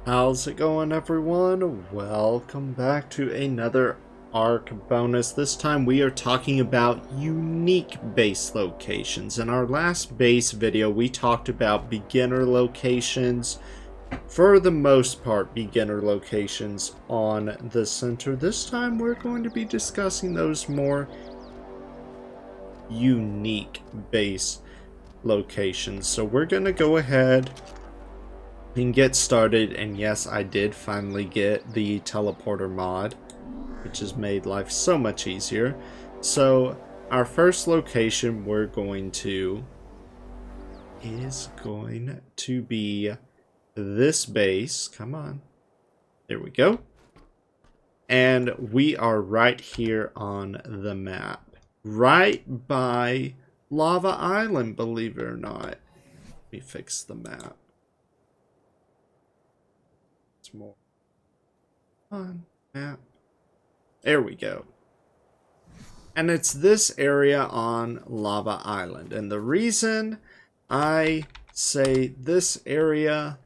How's it going, everyone? Welcome back to another Ark bonus. This time we are talking about unique base locations. In our last base video, we talked about beginner locations. For the most part, beginner locations on the center. This time we're going to be discussing those more unique base locations. So we're going to go ahead and get started, and yes, I did finally get the teleporter mod, which has made life so much easier. So our first location is going to be this base. Come on, there we go. And we are right here on the map, right by Lava Island, believe it or not. Let me fix the map. More on map. There we go. And it's this area on Lava Island. And the reason I say this area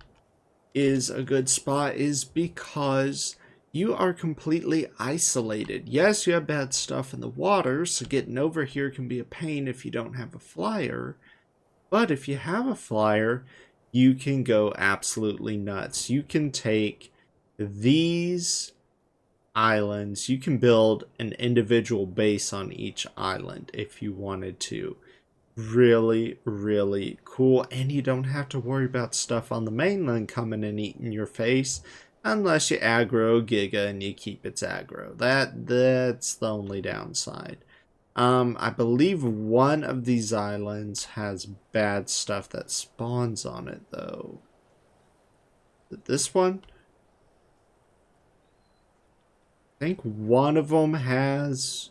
is a good spot is because you are completely isolated. Yes, you have bad stuff in the water, so getting over here can be a pain if you don't have a flyer. But if you have a flyer, you can go absolutely nuts. You can take these islands, you can build an individual base on each island if you wanted to. Really, really cool. And you don't have to worry about stuff on the mainland coming and eating your face unless you aggro Giga and you keep its aggro. That's the only downside. I believe one of these islands has bad stuff that spawns on it, though. This one? I think one of them has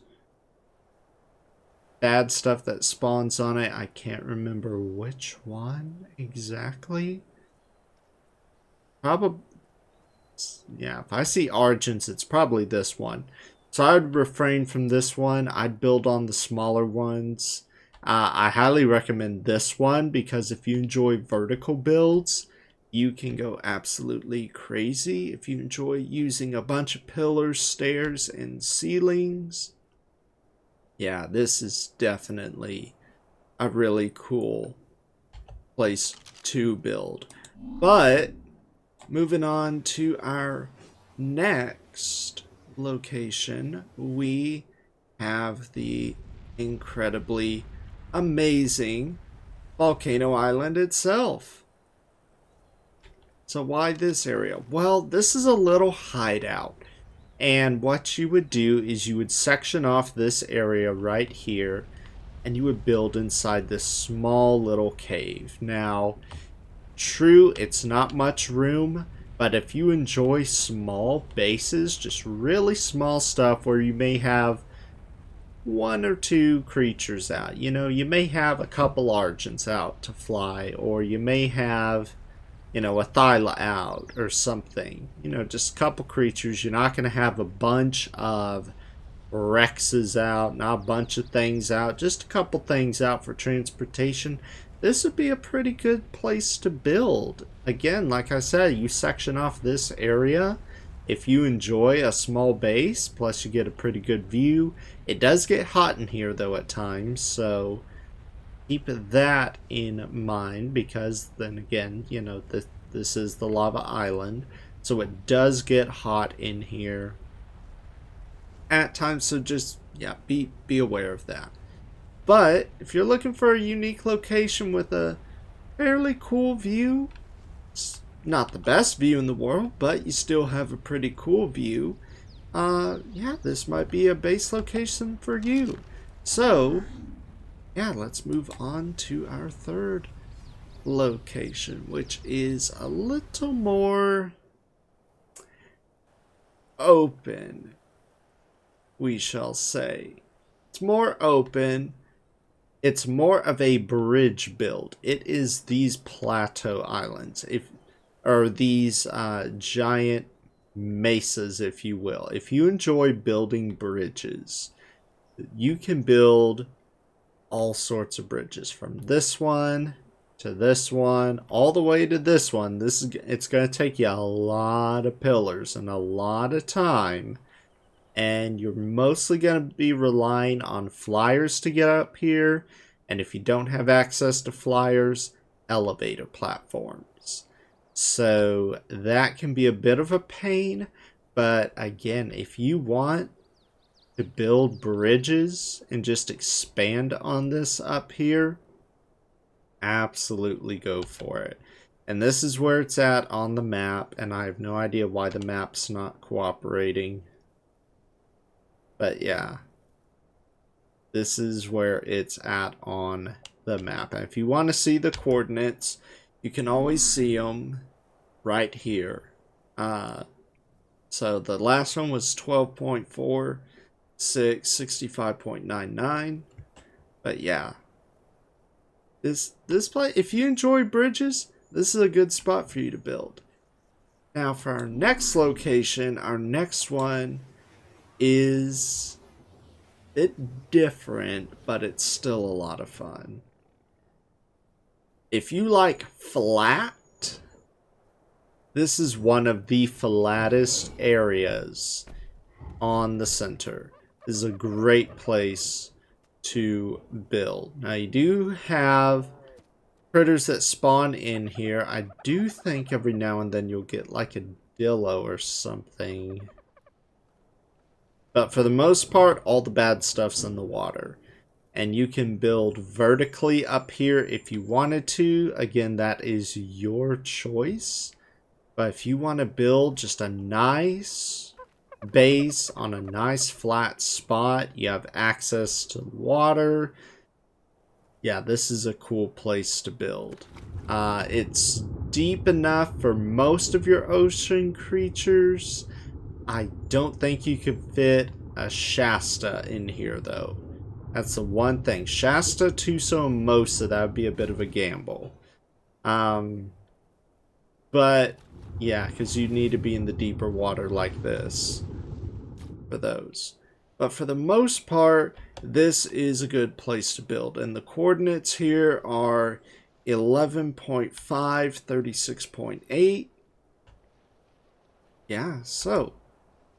bad stuff that spawns on it. I can't remember which one exactly. Probably, yeah, if I see Argents, it's probably this one. So I would refrain from this one. I'd build on the smaller ones. I highly recommend this one because if you enjoy vertical builds, you can go absolutely crazy. If you enjoy using a bunch of pillars, stairs, and ceilings, yeah, this is definitely a really cool place to build. But moving on to our next location, we have the incredibly amazing Volcano Island itself. So why this area? Well, this is a little hideout. And what you would do is you would section off this area right here and you would build inside this small little cave. Now, true, it's not much room, but if you enjoy small bases, just really small stuff where you may have one or two creatures out. You know, you may have a couple Argents out to fly, or you may have, you know, a Thyla out or something. You know, just a couple creatures. You're not going to have a bunch of Rexes out, not a bunch of things out, just a couple things out for transportation. This would be a pretty good place to build. Again, like I said, you section off this area. If you enjoy a small base, plus you get a pretty good view. It does get hot in here, though, at times, so keep that in mind, because then again, you know, this is the Lava Island, so it does get hot in here at times, so just, yeah, be aware of that. But if you're looking for a unique location with a fairly cool view, it's not the best view in the world, but you still have a pretty cool view, yeah, this might be a base location for you. So, yeah, let's move on to our third location, which is a little more open, we shall say. It's more open. It's more of a bridge build. It is these plateau islands, or these giant mesas, if you will. If you enjoy building bridges, you can build all sorts of bridges, from this one to this one, all the way to this one. It's going to take you a lot of pillars and a lot of time. And you're mostly going to be relying on flyers to get up here. And if you don't have access to flyers, elevator platforms. So that can be a bit of a pain. But again, if you want to build bridges and just expand on this up here, absolutely go for it. And this is where it's at on the map, and I have no idea why the map's not cooperating. But yeah, this is where it's at on the map. And if you want to see the coordinates, you can always see them right here. So the last one was 12.46, 65.99. But yeah, this play, if you enjoy bridges, this is a good spot for you to build. Now for our next location, our next one is a bit different, but it's still a lot of fun. If you like flat, this is one of the flattest areas on the center. This is a great place to build. Now you do have critters that spawn in here. I do think every now and then you'll get like a dillo or something. But for the most part, all the bad stuff's in the water. And you can build vertically up here if you wanted to. Again, that is your choice. But if you want to build just a nice base on a nice flat spot, you have access to water. Yeah, this is a cool place to build. It's deep enough for most of your ocean creatures. I don't think you could fit a Shasta in here, though. That's the one thing. Shasta, Tuso, and Mosa, that would be a bit of a gamble. But, yeah, because you need to be in the deeper water like this for those. But for the most part, this is a good place to build. And the coordinates here are 11.5, 36.8. Yeah, so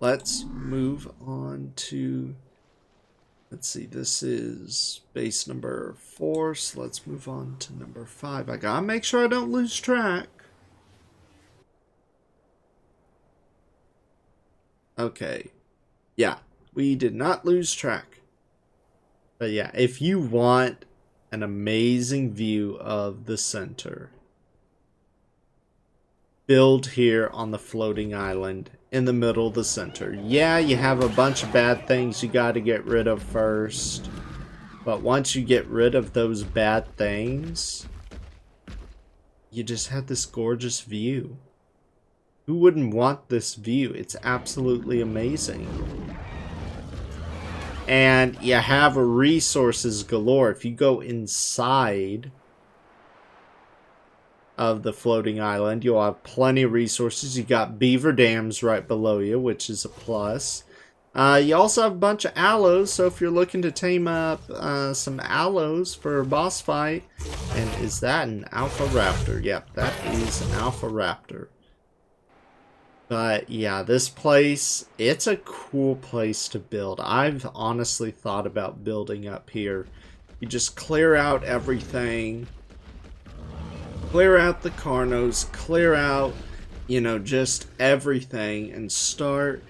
let's move on to, let's see, this is base number 4, so let's move on to number 5. I gotta make sure I don't lose track. Okay, yeah, we did not lose track. But yeah, if you want an amazing view of the center, build here on the floating island in the middle of the center. Yeah, you have a bunch of bad things you got to get rid of first. But once you get rid of those bad things, you just have this gorgeous view. Who wouldn't want this view? It's absolutely amazing. And you have resources galore. If you go inside of the floating island, you'll have plenty of resources. You got beaver dams right below you, which is a plus. You also have a bunch of aloes, so if you're looking to tame up some aloes for a boss fight. And is that an alpha raptor? Yep, that is an alpha raptor. But yeah, this place, it's a cool place to build. I've honestly thought about building up here. You just clear out everything. Clear out the Carnos, clear out, you know, just everything, and start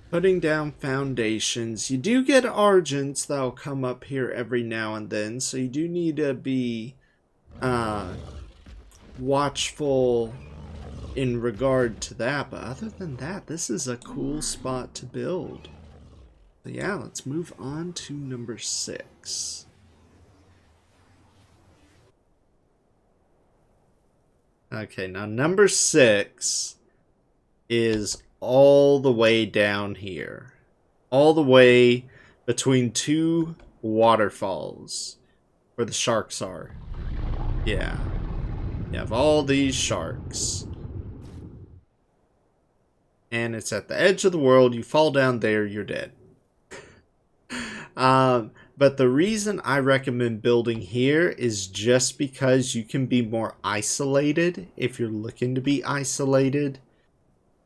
putting down foundations. You do get Argents that'll come up here every now and then, so you do need to be watchful in regard to that. But other than that, this is a cool spot to build. So yeah, let's move on to number 6. Okay, now number 6 is all the way down here. All the way between 2 waterfalls where the sharks are. Yeah. You have all these sharks. And it's at the edge of the world. You fall down there, you're dead. But the reason I recommend building here is just because you can be more isolated if you're looking to be isolated.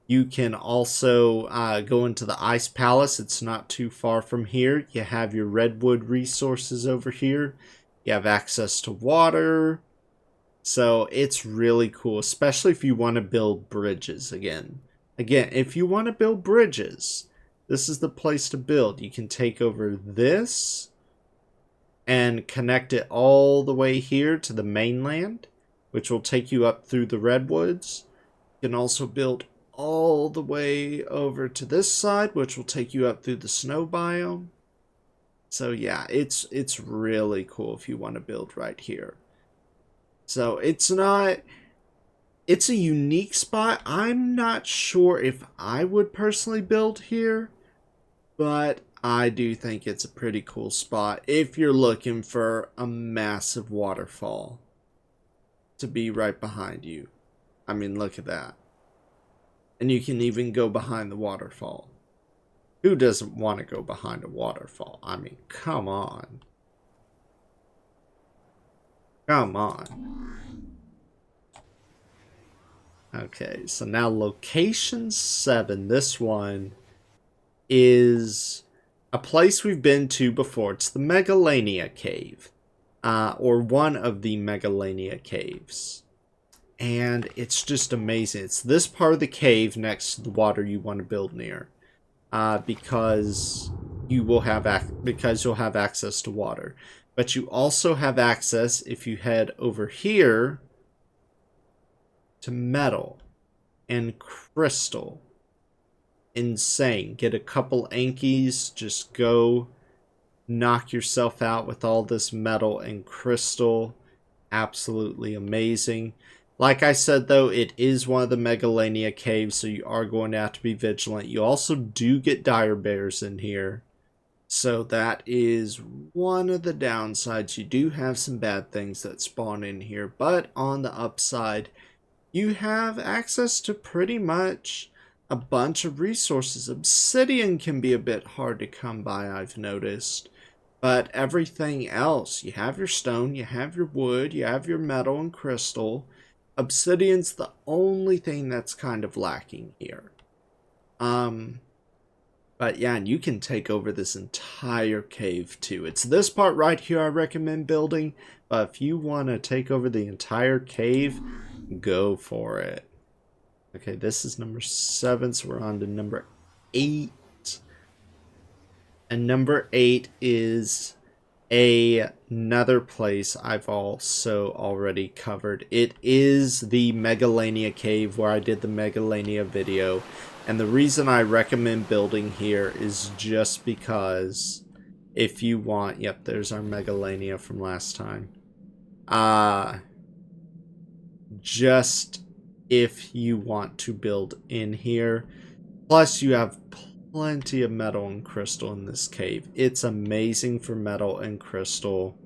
You can also go into the Ice Palace. It's not too far from here. You have your redwood resources over here. You have access to water. So it's really cool, especially if you want to build bridges again. Again, if you want to build bridges, this is the place to build. You can take over this and connect it all the way here to the mainland, which will take you up through the redwoods. You can also build all the way over to this side, which will take you up through the snow biome. So yeah, it's really cool if you want to build right here. So it's a unique spot. I'm not sure if I would personally build here, but I do think it's a pretty cool spot if you're looking for a massive waterfall to be right behind you. I mean, look at that. And you can even go behind the waterfall. Who doesn't want to go behind a waterfall? I mean, come on. Come on. Okay, so now location 7. This one is a place we've been to before. It's the Megalania Cave. Or one of the Megalania Caves. And it's just amazing. It's this part of the cave next to the water you want to build near. Because you'll have access to water. But you also have access, if you head over here, to metal and crystal. Insane. Get a couple Ankies, just go knock yourself out with all this metal and crystal. Absolutely amazing. Like I said, though, it is one of the Megalania caves, so you are going to have to be vigilant. You also do get dire bears in here. So that is one of the downsides. You do have some bad things that spawn in here. But on the upside, you have access to pretty much a bunch of resources. Obsidian can be a bit hard to come by, I've noticed. But everything else, you have your stone, you have your wood, you have your metal and crystal. Obsidian's the only thing that's kind of lacking here. But yeah, and you can take over this entire cave too. It's this part right here I recommend building. But if you want to take over the entire cave, go for it. Okay, this is number 7, so we're on to number 8. And number 8 is another place I've also already covered. It is the Megalania Cave where I did the Megalania video. And the reason I recommend building here is just because if you want... Yep, there's our Megalania from last time. Just if you want to build in here. Plus you have plenty of metal and crystal in this cave. It's amazing for metal and crystal.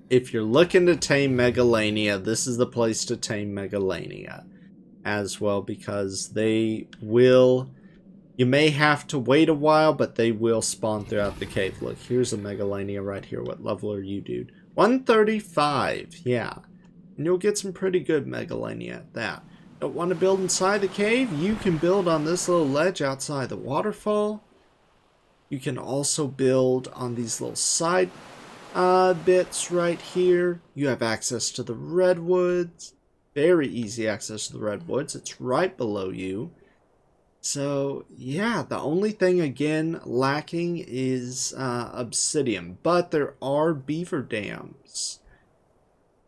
If you're looking to tame Megalania, this is the place to tame Megalania as well, because they will... You may have to wait a while, but they will spawn throughout the cave. Look, here's a Megalania right here. What level are you, dude? 135, yeah. And you'll get some pretty good Megalania at that. Don't want to build inside the cave? You can build on this little ledge outside the waterfall. You can also build on these little side bits right here. You have access to the redwoods. Very easy access to the redwoods. It's right below you. So, yeah, the only thing, again, lacking is obsidian. But there are beaver dams.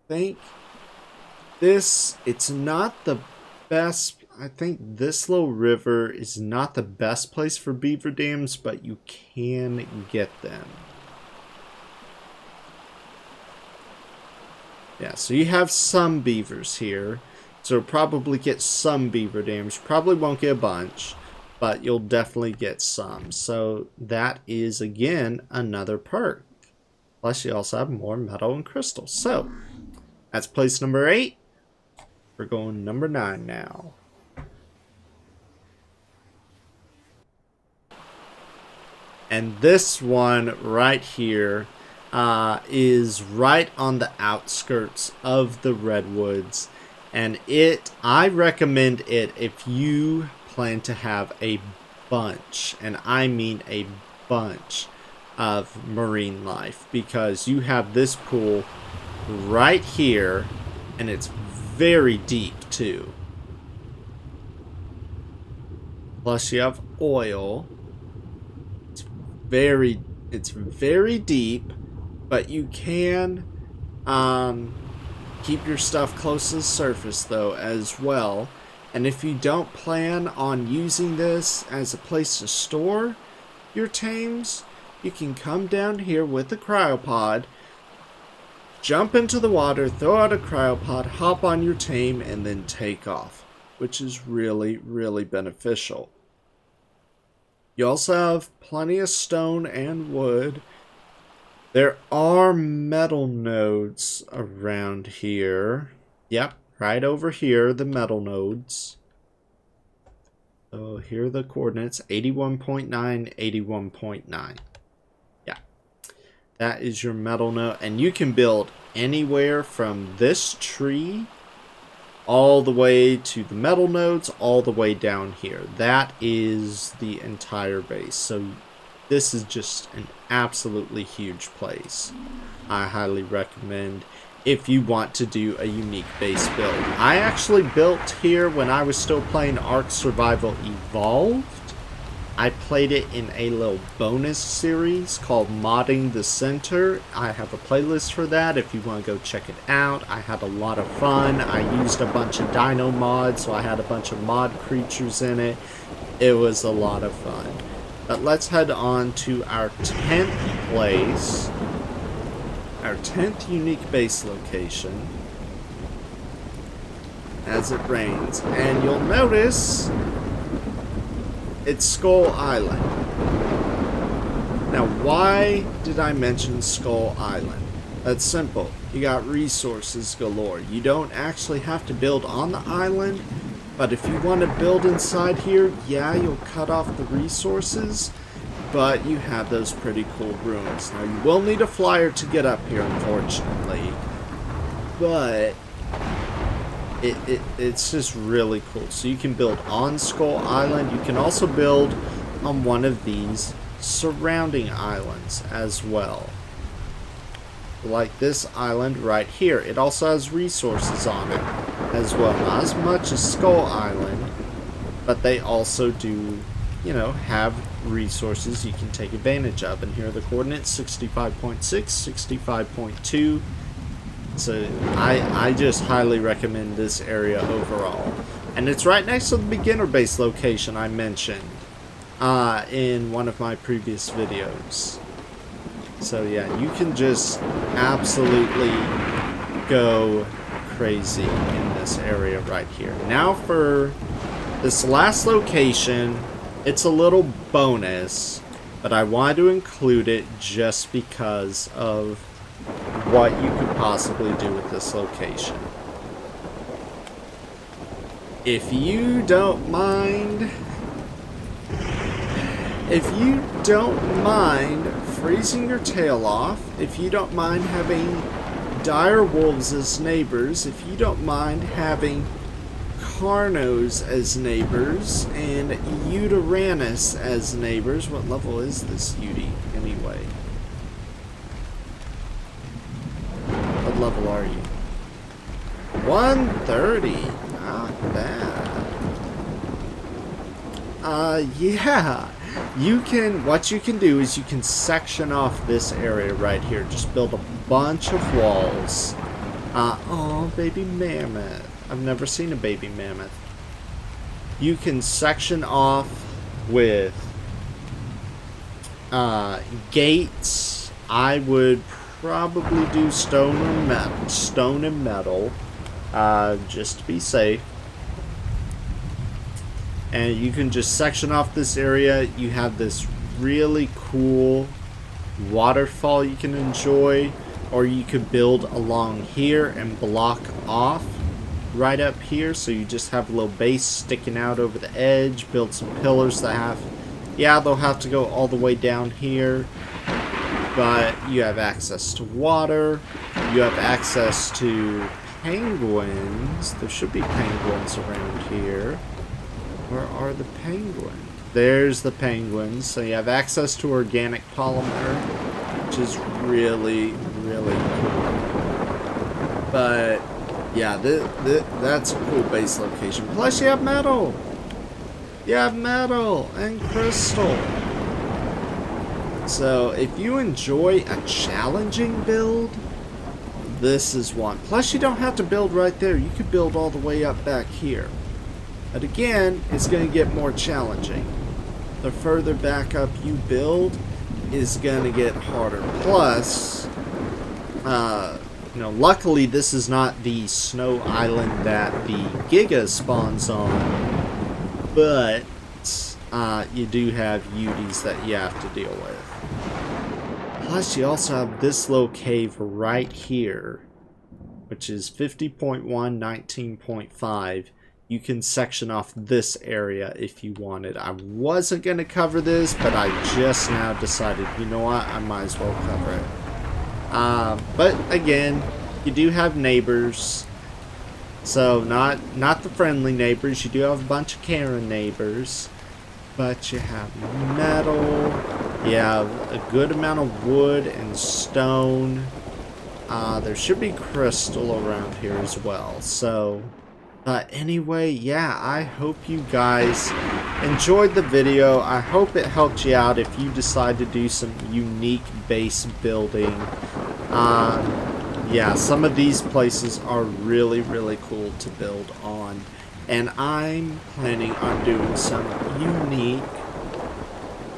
I think it's not the best. I think this little river is not the best place for beaver dams, but you can get them. Yeah, so you have some beavers here. So probably get some beaver dams. Probably won't get a bunch, but you'll definitely get some. So that is, again, another perk. Plus you also have more metal and crystal. So that's place number 8. We're going number 9 now. And this one right here is right on the outskirts of the redwoods. And I recommend it if you plan to have a bunch, and I mean a bunch, of marine life, because you have this pool right here, and it's very deep too. Plus you have oil. It's very deep, but you can keep your stuff close to the surface though as well. And if you don't plan on using this as a place to store your tames, you can come down here with the cryopod, jump into the water, throw out a cryopod, hop on your tame, and then take off, which is really, really beneficial. You also have plenty of stone and wood. There are metal nodes around here. Yep, right over here, the metal nodes. So here are the coordinates, 81.9, 81.9. Yeah, that is your metal node. And you can build anywhere from this tree all the way to the metal nodes, all the way down here. That is the entire base. So this is just an absolutely huge place. I highly recommend if you want to do a unique base build. I actually built here when I was still playing Ark Survival Evolved. I played it in a little bonus series called Modding the Center. I have a playlist for that if you want to go check it out. I had a lot of fun. I used a bunch of dino mods, so I had a bunch of mod creatures in it. It was a lot of fun. But let's head on to our 10th place. Our 10th unique base location. As it rains. And you'll notice it's Skull Island. Now, why did I mention Skull Island? That's simple. You got resources galore. You don't actually have to build on the island, but if you want to build inside here, yeah, you'll cut off the resources, but you have those pretty cool rooms. Now, you will need a flyer to get up here, unfortunately, but it's just really cool. So you can build on Skull Island. You can also build on one of these surrounding islands as well. Like this island right here. It also has resources on it as well. Not as much as Skull Island, but they also do, you know, have resources you can take advantage of. And here are the coordinates, 65.6, 65.2. So I just highly recommend this area overall. And it's right next to the beginner base location I mentioned in one of my previous videos. So yeah, you can just absolutely go crazy in this area right here. Now for this last location, it's a little bonus, but I wanted to include it just because of what you could possibly do with this location. If you don't mind freezing your tail off, if you don't mind having dire wolves as neighbors, if you don't mind having Carnos as neighbors and Yutyrannus as neighbors. What level is this Yuty anyway? What level are you? 130. Not bad. Yeah. What you can do is you can section off this area right here. Just build a bunch of walls. Oh, baby mammoth. I've never seen a baby mammoth. You can section off with gates. I would probably do stone and metal, just to be safe. And you can just section off this area. You have this really cool waterfall you can enjoy, or you could build along here and block off right up here, so you just have a little base sticking out over the edge, build some pillars that have, Yeah, they'll have to go all the way down here, but you have access to water. You have access to penguins. There should be penguins around here. Where are the penguins? There's the penguins. So you have access to organic polymer, which is really, really cool. But yeah, that's a cool base location. Plus you have metal. You have metal and crystal. So if you enjoy a challenging build, this is one. Plus you don't have to build right there. You could build all the way up back here. But again, it's going to get more challenging. The further back up you build is going to get harder. Plus, luckily this is not the snow island that the Giga spawns on, but you do have UDs that you have to deal with. Plus, you also have this little cave right here, which is 50.1, 19.5. You can section off this area if you wanted. I wasn't going to cover this, but I just now decided, you know what, I might as well cover it. But again, you do have neighbors. So not the friendly neighbors. You do have a bunch of Karen neighbors. But you have metal. You have a good amount of wood and stone. There should be crystal around here as well. So anyway, yeah, I hope you guys enjoyed the video. I hope it helped you out if you decide to do some unique base building. Yeah, some of these places are really, really cool to build on. And I'm planning on doing some unique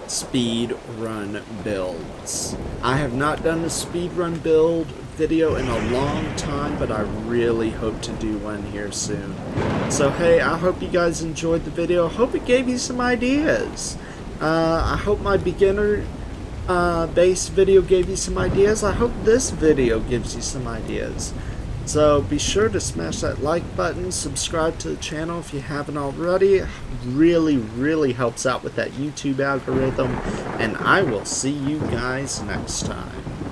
speed run builds. I have not done a speed run build video in a long time, but I really hope to do one here soon. So hey, I hope you guys enjoyed the video. I hope it gave you some ideas. I hope my beginner base video gave you some ideas. I hope this video gives you some ideas. So be sure to smash that like button, subscribe to the channel if you haven't already. It really, really helps out with that YouTube algorithm. And I will see you guys next time.